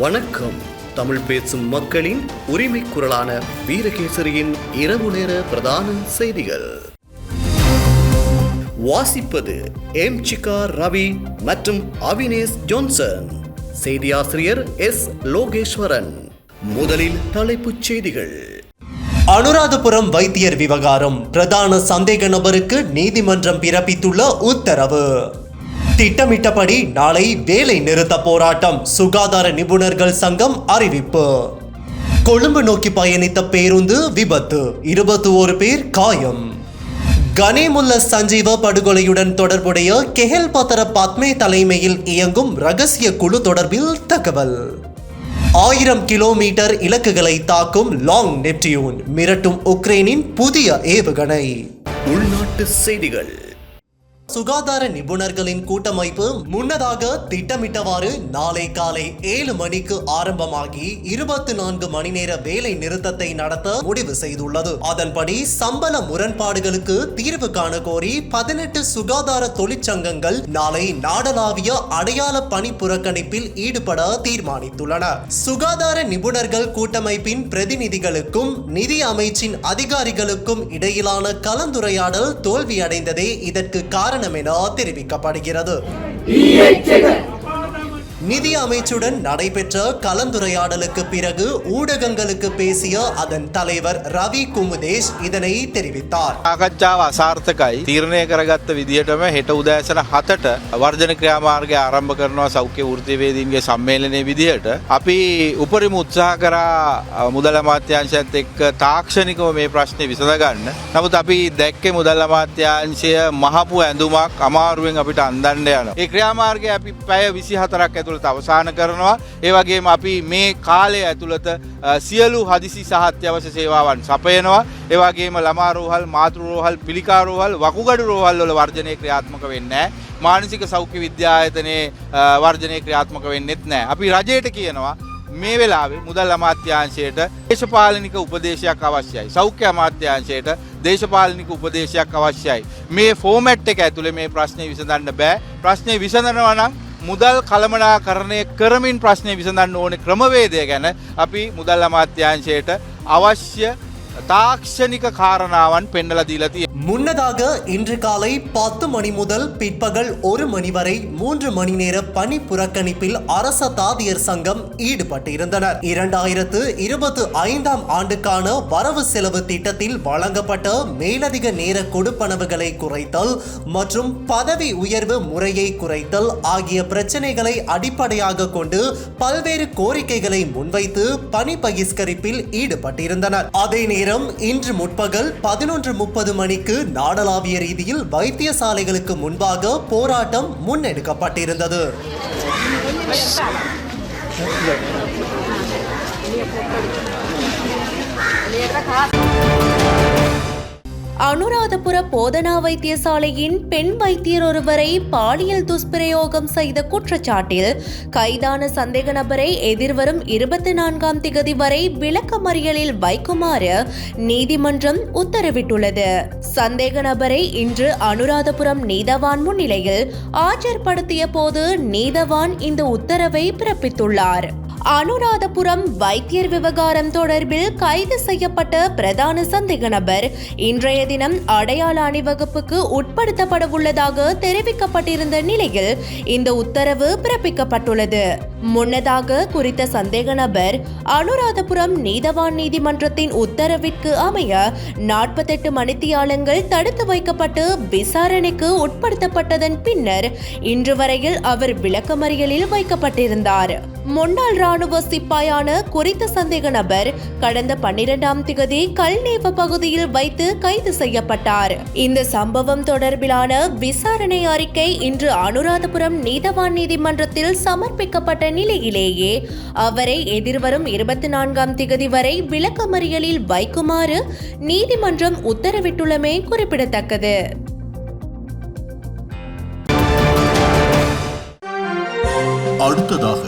வணக்கம். தமிழ் பேசும் மக்களின் உரிமை குரலான வீரகேசரியின் இரவு நேர பிரதான செய்திகள் வாசிப்பது எம். சிகா ரவி மற்றும் அவினேஷ் ஜோன்சன். செய்தியாசிரியர் எஸ். லோகேஸ்வரன். முதலில் தலைப்புச் செய்திகள். அனுராதபுரம் வைத்தியர் விவகாரம் பிரதான சந்தேக நபருக்கு நீதிமன்றம் பிறப்பித்துள்ள உத்தரவு. திட்டமிட்டபடி நாளை வேலை நிறுத்த போராட்டம், சுகாதார நிபுணர்கள் சங்கம் அறிவிப்பு. கொழும்பு நோக்கி பயணித்த பேருந்து விபத்து, 21 பேர் காயம். கனேமுல்ல சஞ்சீவ படுகொலையுடன் தொடர்புடைய கெஹல் பத்தர பத்மே தலைமையில் இயங்கும் ரகசிய குழு தொடர்பில் தகவல். 1000 கிலோமீட்டர் இலக்குகளை தாக்கும் லாங் நெப்டியூன், மிரட்டும் உக்ரைனின் புதிய ஏவுகணை. உள்நாட்டு செய்திகள். சுகாதார நிபுணர்களின் கூட்டமைப்பு முன்னதாக திட்டமிட்டவாறு நாளை காலை 7 மணிக்கு ஆரம்பமாகி 24 மணி நேர வேலை நிறுத்தத்தை நடத்த முடிவு செய்துள்ளது. அதன்படி சம்பள முரண்பாடுகளுக்கு தீர்வு காண கோரி 18 சுகாதார தொழிற்சங்கங்கள் நாளை நாடளாவிய அடையாள பணி புறக்கணிப்பில் ஈடுபட தீர்மானித்துள்ளன. சுகாதார நிபுணர்கள் கூட்டமைப்பின் பிரதிநிதிகளுக்கும் நிதி அமைச்சின் அதிகாரிகளுக்கும் இடையிலான கலந்துரையாடல் தோல்வியடைந்ததே இதற்கு காரணம் என தெரிவிக்கப்படுகிறது. நிதி அமைச்சுடன் நடைபெற்ற கலந்துரையாடலுக்கு பிறகு ஊடகங்களுக்கு பேசிய அதன் தலைவர் ரவி குமுதேஷ் இதனை தெரிவித்தார். සාකච්ඡාව අසාර්ථකයි. තීරණය කරගත්ත විදිහටම හෙට උදෑසන 7ට වර්ජන ක්‍රියාමාර්ගය ආරම්භ කරනවා සෞඛ්‍ය වෘත්තීයවේදීන්ගේ සම්මේලනයේ විදිහට. අපි උපරිම උත්සාහ කරා මුදල් අමාත්‍යාංශයත් එක්ක තාක්ෂණිකව මේ ප්‍රශ්නේ විසඳ ගන්න. නමුත් අපි දැක්කේ මුදල් අමාත්‍යාංශය මහපු ඇඳුමක් අමාරුවෙන් අපිට අන්දන්න යනවා. ඒ ක්‍රියාමාර්ගය අපි පැය 24ක් ඇතුළත අවසන් කරනවා. ඒ වගේම අපි මේ කාලය ඇතුළත සියලු හදිසි සහ අත්‍යවශ්‍ය සේවාවන් සපයනවා. ඒ වගේම ළමා රෝහල්, මාතෘ රෝහල්, පිළිකා රෝහල්, වකුගඩු රෝහල් වල වර්ජනය ක්‍රියාත්මක වෙන්නේ නැහැ. මානසික සෞඛ්‍ය විද්‍යායතනයේ වර්ජනය ක්‍රියාත්මක වෙන්නේත් නැහැ. අපි රජයට කියනවා මේ වෙලාවේ මුදල් අමාත්‍යාංශයට දේශපාලනික උපදේශයක් අවශ්‍යයි. සෞඛ්‍ය අමාත්‍යාංශයට දේශපාලනික උපදේශයක් අවශ්‍යයි. මේ ෆෝමැට් එක ඇතුලේ මේ ප්‍රශ්නේ විසඳන්න බෑ. ප්‍රශ්නේ විසඳනවා නම් මුදල් කළමනාකරණය කරමින් ප්‍රශ්නේ විසඳන්න ඕනේ ක්‍රමවේදය ගැන අපි මුදල් අමාත්‍යාංශයට අවශ්‍ය தாக்ஷணிக காரணாவன் பெண்ணல தீலத்தி. முன்னதாக இன்று காலை 10 மணி முதல் பிற்பகல் 1 மணி வரை 3 மணி நேர பணி புறக்கணிப்பில் அரச தாதியர் சங்கம் ஈடுபட்டிருந்தனர். 2025ஆம் ஆண்டுக்கான வரவு செலவு திட்டத்தில் வழங்கப்பட்ட மேலதிக நேர கொடுப்பனவுகளை குறைத்தல் மற்றும் பதவி உயர்வு முறையை குறைத்தல் ஆகிய பிரச்சனைகளை அடிப்படையாக கொண்டு பல்வேறு கோரிக்கைகளை முன்வைத்து பணி பகிஷ்கரிப்பில் ஈடுபட்டிருந்தனர். அதே நேரம் இன்று முற்பகல் 11:30 மணிக்கு நாடளாவிய ரீதியில் வைத்தியசாலைகளுக்கு முன்பாக போராட்டம் முன்னெடுக்கப்பட்டிருந்தது. அனுராதபுர போதனா வைத்தியசாலையின் பெண் வைத்தியர் ஒருவரை பாலியல் துஷ்பிரயோகம் செய்த குற்றச்சாட்டில் கைதான சந்தேக நபரை எதிர்வரும் 24ஆம் திகதி வரை விளக்கமறியலில் வைக்குமாறு நீதிமன்றம் உத்தரவிட்டுள்ளது. சந்தேக நபரை இன்று அனுராதபுரம் நீதவான் முன்னிலையில் ஆஜர்படுத்திய போது நீதவான் இந்த உத்தரவை பிறப்பித்துள்ளார். அனுராதபுரம் வைத்தியர் விவகாரம் தொடர்பில் கைது செய்யப்பட்ட பிரதான சந்தேக நபர் இன்றைய தினம் அடையாள அணிவகுப்புக்கு உட்படுத்தப்பட உள்ளதாக தெரிவிக்கப்பட்டிருந்த நிலையில் இந்த உத்தரவு பிறப்பிக்கப்பட்டுள்ளது. முன்னதாக குறித்த சந்தேக நபர் அனுராதபுரம் நீதவான் நீதிமன்றத்தின் உத்தரவிற்கு அமைய 48 மணித்தியாலங்கள் தடுத்து வைக்கப்பட்டு விசாரணைக்கு உட்படுத்தப்பட்டதன் பின்னர் இன்று வரையில் அவர் விளக்கமறியலில் வைக்கப்பட்டிருந்தார். முன்னாள் ராணுவ சிப்பாயான குறித்த சந்தேக நபர் கடந்த 12ஆம் திகதி கல்நேவ பகுதியில் வைத்து கைது செய்யப்பட்டார். இந்த சம்பவம் தொடர்பிலான விசாரணை அறிக்கை இன்று அனுராதபுரம் நீதவான் நீதிமன்றத்தில் சமர்ப்பிக்கப்பட்ட நிலையிலேயே அவரை எதிர்வரும் 24ஆம் திகதி வரை விளக்கமறியலில் வைக்குமாறு நீதிமன்றம் உத்தரவிட்டுள்ளமை குறிப்பிடத்தக்கது. அடுத்ததாக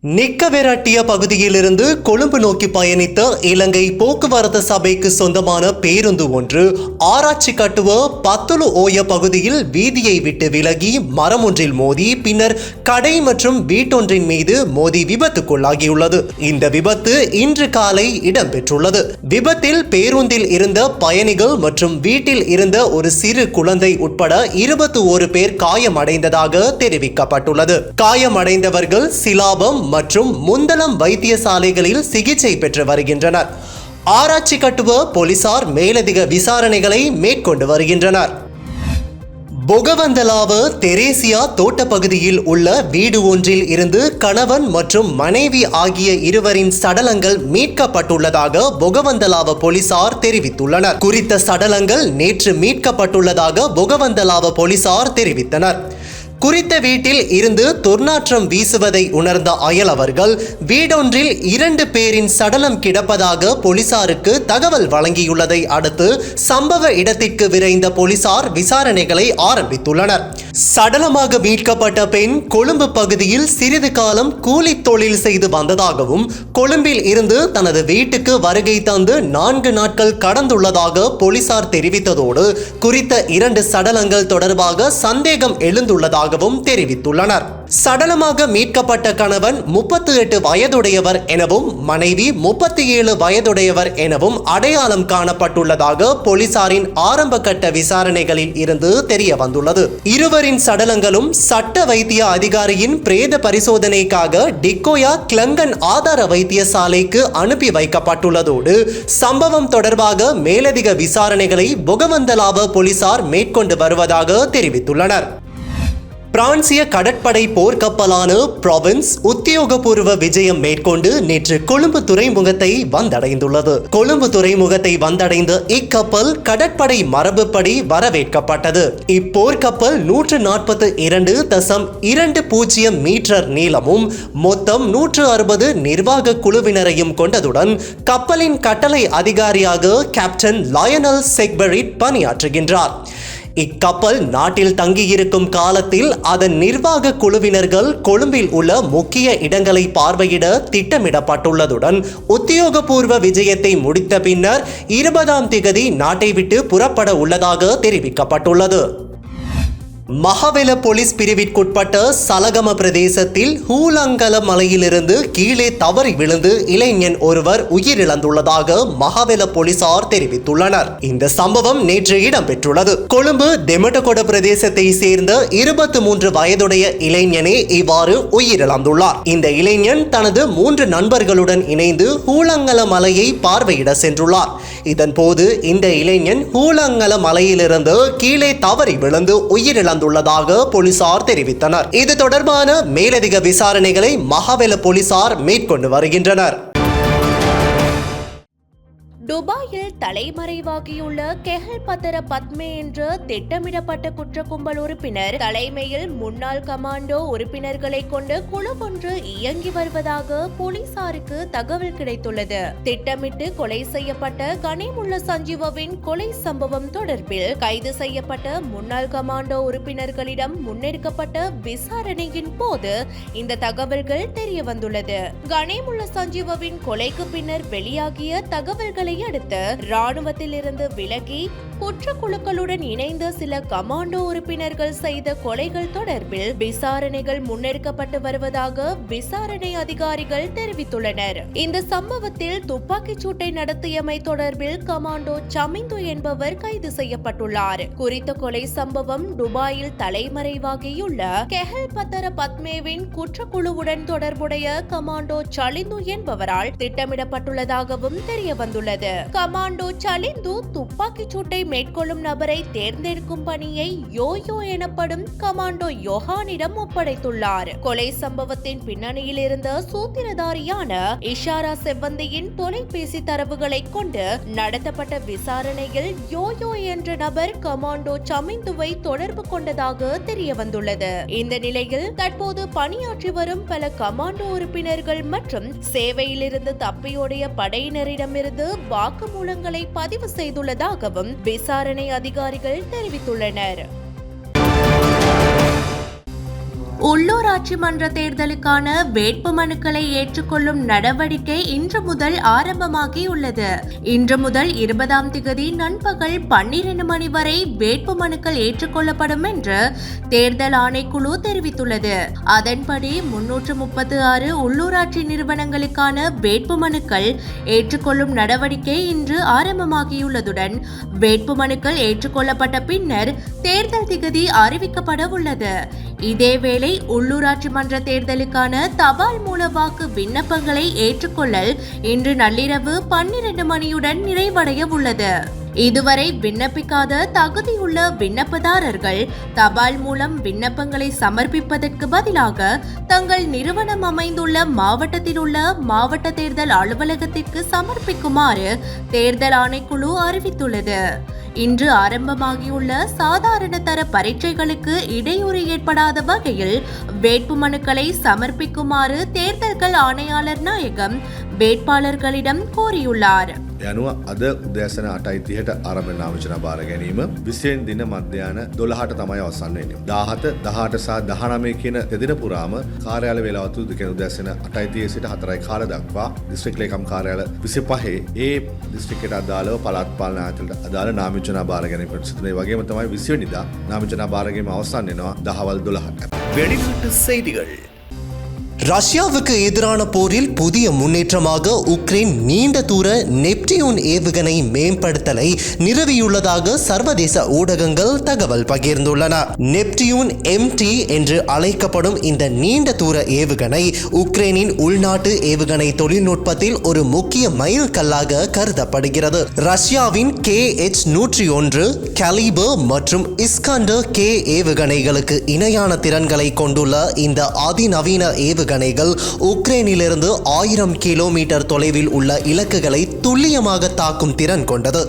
நிக்கவெரட்டிய பகுதியிலிருந்து கொழும்பு நோக்கி பயணித்த இலங்கை போக்குவரத்து சபைக்கு சொந்தமான பேருந்து ஒன்று ஆராய்ச்சி கட்டுவ பத்துலு ஓய பகுதியில் வீதியை விட்டு விலகி மரம் ஒன்றில் மோதி பின்னர் கடை மற்றும் வீட்டொன்றின் மீது மோதி விபத்துக்குள்ளாகியுள்ளது. இந்த விபத்து இன்று காலை இடம்பெற்றுள்ளது. விபத்தில் பேருந்தில் இருந்த பயணிகள் மற்றும் வீட்டில் இருந்த ஒரு சிறு குழந்தை உட்பட 21 பேர் காயமடைந்ததாக தெரிவிக்கப்பட்டுள்ளது. காயமடைந்தவர்கள் சிலாபம் மற்றும் முந்தளம் வைத்தியசாலைகளில் சிகிச்சை பெற்று வருகின்றனர். ஆராய்ச்சி கட்டுவ போலீசார் மேலதிக விசாரணைகளை மேற்கொண்டு வருகின்றனர். பொகவந்தலாவ தெரேசியா தோட்ட பகுதியில் உள்ள வீடு ஒன்றில் இருந்து கணவன் மற்றும் மனைவி ஆகிய இருவரின் சடலங்கள் மீட்கப்பட்டுள்ளதாக பொகவந்தலாவ போலீசார் தெரிவித்துள்ளனர். குறித்த சடலங்கள் நேற்று மீட்கப்பட்டுள்ளதாக பொகவந்தலாவ போலீசார் தெரிவித்தனர். குறித்த வீட்டில் இருந்து துர்நாற்றம் வீசுவதை உணர்ந்த அயலவர்கள் வீடொன்றில் 2 பேரின் சடலம் கிடப்பதாக போலீசாருக்கு தகவல் வழங்கியுள்ளதை அடுத்து சம்பவ இடத்திற்கு விரைந்த போலீசார் விசாரணைகளை ஆரம்பித்துள்ளனர். சடலமாக மீட்கப்பட்ட பெண் கொழும்பு பகுதியில் சிறிது காலம் கூலி தொழில் செய்து வந்ததாகவும் கொழும்பில் இருந்து தனது வீட்டுக்கு வருகை தந்து 4 நாட்கள் கடந்துள்ளதாக போலீசார் தெரிவித்ததோடு குறித்த 2 சடலங்கள் தொடர்பாக சந்தேகம் எழுந்துள்ளதாக தெரிவித்துள்ளனர். சடலமாக மீட்கப்பட்ட கணவன் 38 வயதுடையவர் எனவும் மனைவி 37 வயதுடையவர் எனவும் அடையாளம் காணப்பட்டுள்ளதாக போலீசாரின் ஆரம்ப கட்ட விசாரணைகளில் இருந்து தெரிய வந்துள்ளது. இருவரின் சடலங்களும் சட்ட வைத்திய அதிகாரியின் பிரேத பரிசோதனைக்காக டிக்கோயா கிளங்கன் ஆதார வைத்தியசாலைக்கு அனுப்பி வைக்கப்பட்டுள்ளதோடு சம்பவம் தொடர்பாக மேலதிக விசாரணைகளை பொகவந்தலாவ போலீசார் மேற்கொண்டு வருவதாக தெரிவித்துள்ளனர். பிரான்சிய கடற்படை போர்க்கப்பலான ப்ராவின்ஸ் உத்தியோகபூர்வ விஜயம் மேற்கொண்டு நேற்று கொழும்பு துறைமுகத்தை வந்தடைந்துள்ளது. கொழும்பு துறைமுகத்தை வந்தடைந்த இக்கப்பல் கடற்படை மரபுப்படி வரவேற்கப்பட்டது. இப்போர்க்கப்பல் 142.20 மீட்டர் நீளமும் மொத்தம் 160 நிர்வாக குழுவினரையும் கொண்டதுடன் கப்பலின் கட்டளை அதிகாரியாக கேப்டன் லயனல் செக்பெரிட் பணியாற்றுகின்றார். இக்கப்பல் நாட்டில் தங்கியிருக்கும் காலத்தில் அதன் நிர்வாக குழுவினர்கள் கொழும்பில் உள்ள முக்கிய இடங்களை பார்வையிட திட்டமிடப்பட்டுள்ளதுடன் உத்தியோகபூர்வ விஜயத்தை முடித்த பின்னர் 20ஆம் திகதி நாட்டை விட்டு புறப்பட உள்ளதாக தெரிவிக்கப்பட்டுள்ளது. மஹவெல போலீஸ் பிரிவிற்குட்பட்ட சலகம பிரதேசத்தில் ஹூலங்கல மலையிலிருந்து கீழே தவறி விழுந்து இளைஞன் ஒருவர் உயிரிழந்துள்ளதாக மஹவெல போலீசார் தெரிவித்துள்ளனர். இந்த சம்பவம் நேற்று இடம்பெற்றுள்ளது. கொழும்பு தெமட்டகொட பிரதேசத்தை சேர்ந்த 23 வயதுடைய இளைஞனே இவ்வாறு உயிரிழந்துள்ளார். இந்த இளைஞன் தனது 3 நண்பர்களுடன் இணைந்து ஹூலங்கல மலையை பார்வையிட சென்றுள்ளார். இதன்போது இந்த இளைஞன் ஹூலங்கல மலையிலிருந்து கீழே தவறி விழுந்து உயிரிழந்துள்ளதாக போலீசார் தெரிவித்தனர். இது தொடர்பான மேலதிக விசாரணைகளை மஹவெல போலீசார் மேற்கொண்டு வருகின்றனர். துபாயில் தலைமறைவாகியுள்ள கெஹல் பத்தர பத்மே என்ற திட்டமிடப்பட்ட குற்ற கும்பல் உறுப்பினர் தலைமையில் முன்னாள் கமாண்டோ உறுப்பினர்களை கொண்டு குழு ஒன்று இயங்கி வருவதாக போலீசாருக்கு தகவல் கிடைத்துள்ளது. திட்டமிட்டு கொலை செய்யப்பட்ட கனிமுள்ள சஞ்சீவவின் கொலை சம்பவம் தொடர்பில் கைது செய்யப்பட்ட முன்னாள் கமாண்டோ உறுப்பினர்களிடம் முன்னெடுக்கப்பட்ட விசாரணையின் போது இந்த தகவல்கள் தெரிய வந்துள்ளது. கனிமுள்ள சஞ்சீவவின் கொலைக்கு பின்னர் வெளியாகிய தகவல்களை அடுத்து ராணுவத்தில் இருந்து விலகி குற்றக்குழுக்களுடன் இணைந்த சில கமாண்டோ உறுப்பினர்கள் செய்த கொலைகள் தொடர்பில் விசாரணைகள் முன்னெடுக்கப்பட்டு வருவதாக விசாரணை அதிகாரிகள் தெரிவித்துள்ளனர். இந்த சம்பவத்தில் துப்பாக்கிச் சூட்டை நடத்தியமை தொடர்பில் கமாண்டோ சமிந்து என்பவர் கைது செய்யப்பட்டுள்ளார். குறித்த கொலை சம்பவம் துபாயில் தலைமறைவாகியுள்ள கெஹல் பத்தர பத்மேவின் குற்றக்குழுவுடன் தொடர்புடைய கமாண்டோ சலிந்து என்பவரால் திட்டமிடப்பட்டுள்ளதாகவும் தெரிய வந்துள்ளது. கமாண்டோ சலிந்து துப்பாக்கிச் சூட்டை மேற்கொள்ளும் நபரை தேர்ந்தெடுக்கும் பணியை யோயோ எனப்படும் கமாண்டோ யோஹானிடம் ஒப்படைத்துள்ளார். கொலை சம்பவத்தின் பின்னணியில் இருந்த சூத்திரதாரியான இஷாரா செவ்வந்தியின் தொலைபேசி தரவுகளை கொண்டு நடத்தப்பட்ட விசாரணையில் யோயோ என்ற நபர் கமாண்டோ சமிந்துவை தொடர்பு கொண்டதாக தெரிய வந்துள்ளது. இந்த நிலையில் தற்போது பணியாற்றி வரும் பல கமாண்டோ உறுப்பினர்கள் மற்றும் சேவையிலிருந்து தப்பியோடிய படையினரிடமிருந்து வாக்குமூலங்களை பதிவு செய்துள்ளதாகவும் விசாரணை அதிகாரிகள் தெரிவித்துள்ளனர். உள்ளூராட்சி மன்ற தேர்தலுக்கான வேட்புமனுக்களை ஏற்றுக்கொள்ளும் நடவடிக்கை இன்று முதல் ஆரம்பமாகியுள்ளது. இன்று முதல் 20ஆம் திகதி நண்பகல் 12 மணி வரை வேட்புமனுக்கள் ஏற்றுக்கொள்ளப்படும் என்று தேர்தல் ஆணைக்குழு தெரிவித்துள்ளது. அதன்படி 336 உள்ளூராட்சி நிறுவனங்களுக்கான வேட்புமனுக்கள் ஏற்றுக்கொள்ளும் நடவடிக்கை இன்று ஆரம்பமாகியுள்ளதுடன் வேட்புமனுக்கள் ஏற்றுக்கொள்ளப்பட்ட பின்னர் தேர்தல் திகதி அறிவிக்கப்பட உள்ளது. இதேவேளை உள்ளூராட்சி மன்ற தேர்தலுக்கான தபால் மூல வாக்கு விண்ணப்பங்களை ஏற்றுக்கொள்ளல் இன்று நள்ளிரவு 12 மணியுடன் நிறைவடைய உள்ளது. இதுவரை விண்ணப்பிக்காத தகுதியுள்ள விண்ணப்பதாரர்கள் தபால் மூலம் விண்ணப்பங்களை சமர்ப்பிப்பதற்கு பதிலாக தங்கள் நிறுவனம் அமைந்துள்ள மாவட்டத்தில் உள்ள மாவட்ட தேர்தல் அலுவலகத்திற்கு சமர்ப்பிக்குமாறு தேர்தல் ஆணைக்குழு அறிவித்துள்ளது. இன்று ஆரம்பமாகியுள்ள சாதாரண தர பரீட்சைகளுக்கு இடையூறு ஏற்படாத வகையில் வேட்புமனுக்களை சமர்ப்பிக்குமாறு தேர்தல்கள் ஆணையாளர் நாயகம் வேட்பாளர்களிடம் கோரியுள்ளார். යනුව අද උදෑසන 8:30ට ආරම්භ නාමචනා බාර ගැනීම 20 දින මධ්‍යහන 12ට තමයි අවසන් වෙන්නේ. 17, 18 සහ 19 කියන දෙදින පුරාම කාර්යාල වේලාව තුන දෙක උදෑසන 8:30 සිට 4:00 කාල දක්වා දිස්ත්‍රික් ලේකම් කාර්යාල 25 ඒ දිස්ත්‍රික්කයට අදාළව පළාත් පාලන ආයතනයට අදාළ නාමචනා බාර ගැනීමට සිදු වෙනවා. ඒ වගේම තමයි 20 වෙනිදා නාමචනා බාර ගැනීම අවසන් වෙනවා දහවල් 12ට. வெளிநாட்டு செய்திகள். ரஷ்யாவுக்கு எதிரான போரில் புதிய முன்னேற்றமாக உக்ரைன் நீண்ட தூர நெப்டியூன் ஏவுகணை மேம்படுத்தலை நிறுவியுள்ளதாக சர்வதேச ஊடகங்கள் தகவல் பகிர்ந்துள்ளன. நெப்டியூன் MT என்று அழைக்கப்படும் இந்த நீண்ட தூர ஏவுகணை உக்ரைனின் உள்நாட்டு ஏவுகணை தொழில்நுட்பத்தில் ஒரு முக்கிய மைல்கல்லாக கருதப்படுகிறது. ரஷ்யாவின் KH-101 கலிபர் மற்றும் இஸ்காண்டர் K ஏவுகணைகளுக்கு இணையான திறன்களை கொண்டுள்ள இந்த அதிநவீன ஏவுகணைகள் உக்ரைனிலிருந்து 1000 கிலோமீட்டர் தொலைவில் உள்ள இலக்குகளை துல்லியமாக தாக்கும் திறன் கொண்டது.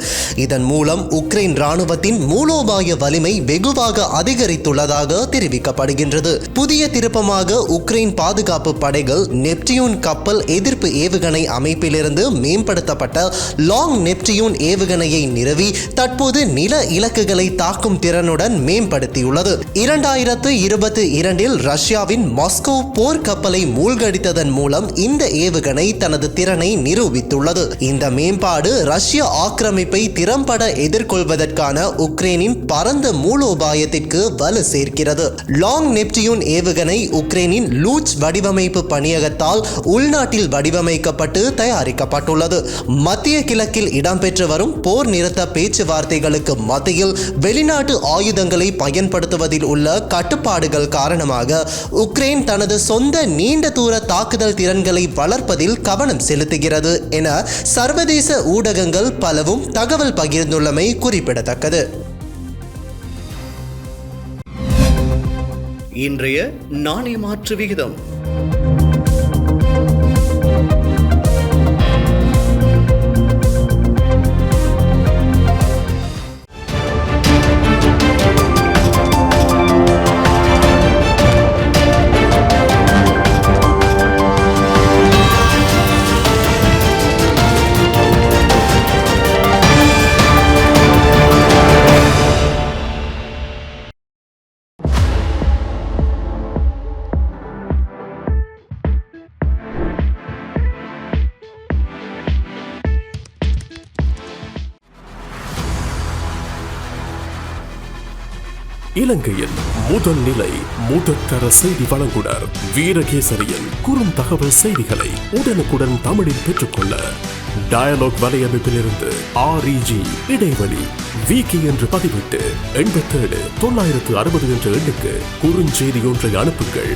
இதன் மூலம் உக்ரைன் ராணுவத்தின் மூலோபாய வலிமை வெகுவாக அதிகரித்துள்ளதாக தெரிவிக்கப்படுகின்றது. புதிய திருப்பமாக உக்ரைன் பாதுகாப்பு படைகள் நெப்டியூன் கப்பல் எதிர்ப்பு ஏவுகணை அமைப்பிலிருந்து மேம்படுத்தப்பட்ட லாங் நெப்டியூன் ஏவுகணையை நிறுவி தற்போது நில இலக்குகளை தாக்கும் திறனுடன் மேம்படுத்தியுள்ளது. 2022 ரஷ்யாவின் மாஸ்கோ போர் கப்பலை மூழ்கடித்ததன் மூலம் இந்த ஏவுகணை தனது திறனை நிரூபித்துள்ளது. இந்த மேம்பாடு ரஷ்ய ஆக்கிரமிப்பை திறம்பட எதிர்கொள்வதற்கான உக்ரைனின் பரந்த மூலோபாயத்திற்கு வலு சேர்க்கிறது. லாங் நெப்டியூன் ஏவுகணை உக்ரைனின் லூச் வடிவமைப்பு பணியகத்தால் உள்நாட்டில் வடிவமைக்கப்பட்டு தயாரிக்கப்பட்டுள்ளது. மத்திய கிழக்கில் இடம்பெற்று வரும் போர் நிறுத்த பேச்சுவார்த்தைகளுக்கு மத்தியில் வெளிநாட்டு ஆயுதங்களை பயன்படுத்துவதில் உள்ள கட்டுப்பாடுகள் காரணமாக உக்ரைன் தனது சொந்த நீண்ட தூர தாக்குதல் திறன்களை வளர்ப்பதில் கவனம் செலுத்துகிறது என சர்வதேச ஊடகங்கள் பலவும் தகவல் பகிர்ந்துள்ளமை குறிப்பிடத்தக்கது. இன்றைய நாணய மாற்று விகிதம் இலங்கையின் முதல் நிலை முதற்கர செய்தி வழங்குனர் வீரகேசரியின் குறும் தகவல் செய்திகளை உடனுக்குடன் தமிழில் பெற்றுக்கொள்ள டயலாக் வலையமைப்பிலிருந்து REG இடைவெளி வீக்கி என்று பதிவிட்டு 87 960 என்ற எண்ணுக்கு குறுஞ்செய்தி ஒன்றை அனுப்புங்கள்.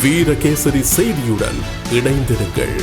வீரகேசரி செய்தியுடன் இணைந்திருங்கள்.